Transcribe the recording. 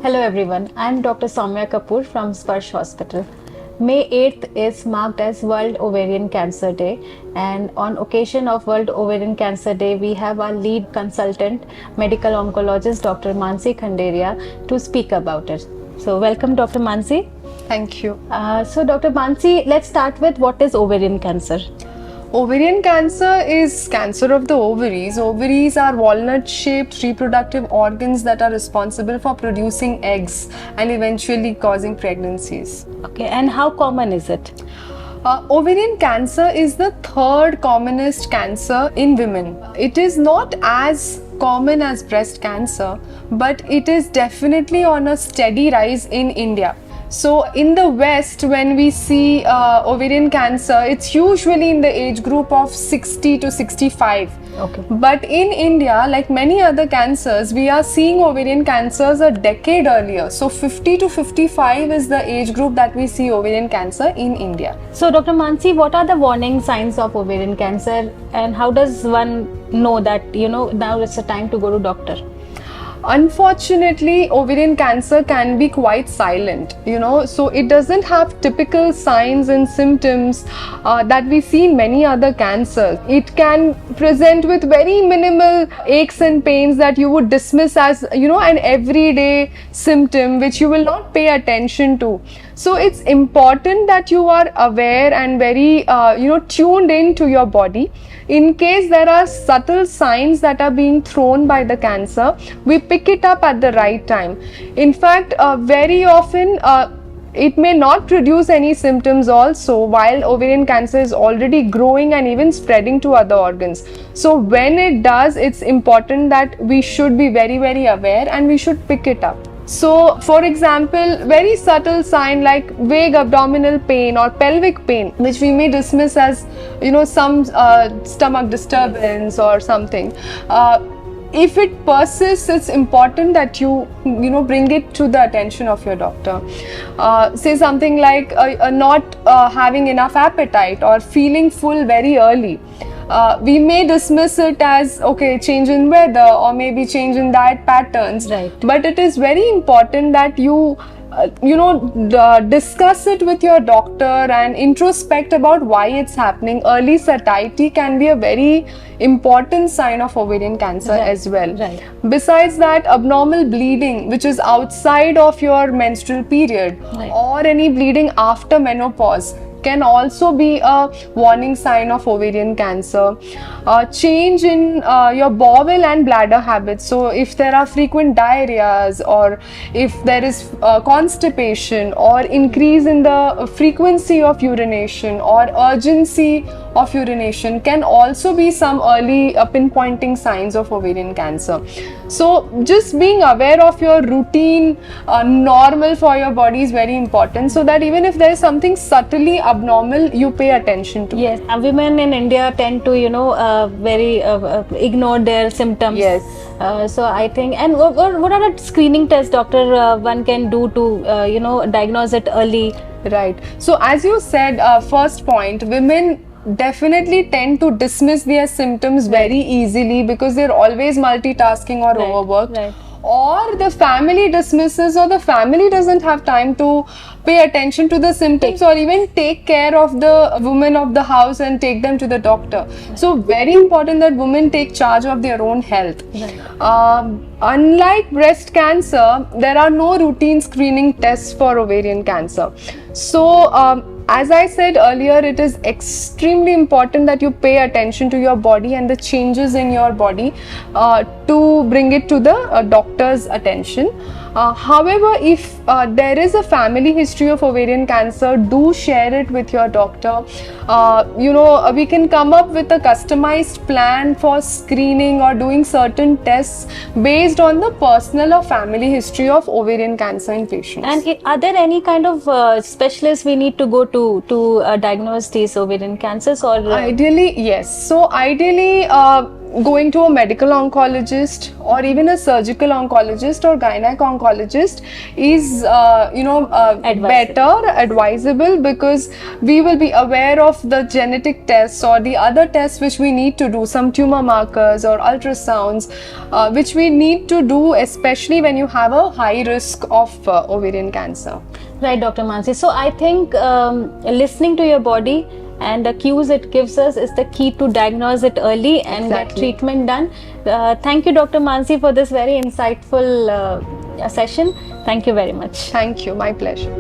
Hello everyone, I am Dr. Soumya Kapoor from Sparsh Hospital. May 8th is marked as World Ovarian Cancer Day, and on occasion of World Ovarian Cancer Day, we have our lead consultant, medical oncologist Dr. Mansi Khanderia, to speak about it. So welcome Dr. Mansi. Thank you. So Dr. Mansi, let's start with what is ovarian cancer? Ovarian cancer is cancer of the ovaries. Ovaries are walnut-shaped reproductive organs that are responsible for producing eggs and eventually causing pregnancies. Okay, and how common is it? Ovarian cancer is the third commonest cancer in women. It is not as common as breast cancer, but it is definitely on a steady rise in India. So in the West, when we see ovarian cancer, it's usually in the age group of 60 to 65. Okay. But in India, like many other cancers, we are seeing ovarian cancers a decade earlier. So 50 to 55 is the age group that we see ovarian cancer in India. So Dr. Mansi, what are the warning signs of ovarian cancer, and how does one know that, now it's a time to go to doctor? Unfortunately, ovarian cancer can be quite silent, so it doesn't have typical signs and symptoms that we see in many other cancers. It can present with very minimal aches and pains that you would dismiss as, an everyday symptom which you will not pay attention to. So it's important that you are aware and very, tuned into your body. In case there are subtle signs that are being thrown by the cancer, we pick it up at the right time. In fact, very often it may not produce any symptoms also, while ovarian cancer is already growing and even spreading to other organs. So when it does, it's important that we should be very, very aware and we should pick it up. So, for example, very subtle sign like vague abdominal pain or pelvic pain, which we may dismiss as, some stomach disturbance or something. If it persists, it's important that you bring it to the attention of your doctor. Say something like not having enough appetite or feeling full very early. We may dismiss it as change in weather or maybe change in diet patterns. Right. But it is very important that you discuss it with your doctor and introspect about why it's happening. Early satiety can be a very important sign of ovarian cancer as well. Right. Besides that, abnormal bleeding, which is outside of your menstrual period, Right. or any bleeding after menopause, can also be a warning sign of ovarian cancer. Change in your bowel and bladder habits. So if there are frequent diarrheas, or if there is constipation, or increase in the frequency of urination or urgency of urination, can also be some early pinpointing signs of ovarian cancer. So just being aware of your routine, normal for your body, is very important, so that even if there is something subtly abnormal, you pay attention to. Yes, women in India tend to, very ignore their symptoms. Yes. So I think, and what are the screening tests, doctor, one can do to, diagnose it early? Right. So as you said, first point, women definitely tend to dismiss their symptoms very easily because they're always multitasking or Right, overworked. right. Or the family dismisses, or the family doesn't have time to pay attention to the symptoms or even take care of the women of the house and take them to the doctor. So very important that women take charge of their own health. Unlike breast cancer, there are no routine screening tests for ovarian cancer. So as I said earlier, it is extremely important that you pay attention to your body and the changes in your body to bring it to the doctor's attention. However, if there is a family history of ovarian cancer, do share it with your doctor. We can come up with a customized plan for screening or doing certain tests based on the personal or family history of ovarian cancer in patients. And are there any kind of specialists we need to go to diagnose these ovarian cancers, or? Ideally, yes. So ideally, going to a medical oncologist or even a surgical oncologist or gynec oncologist is better advisable, because we will be aware of the genetic tests or the other tests which we need to do, some tumor markers or ultrasounds which we need to do, especially when you have a high risk of ovarian cancer. Right, Dr. Mansi. So I think listening to your body and the cues it gives us is the key to diagnose it early and get Exactly. treatment done. Thank you, Dr. Mansi, for this very insightful session. Thank you very much. Thank you, my pleasure.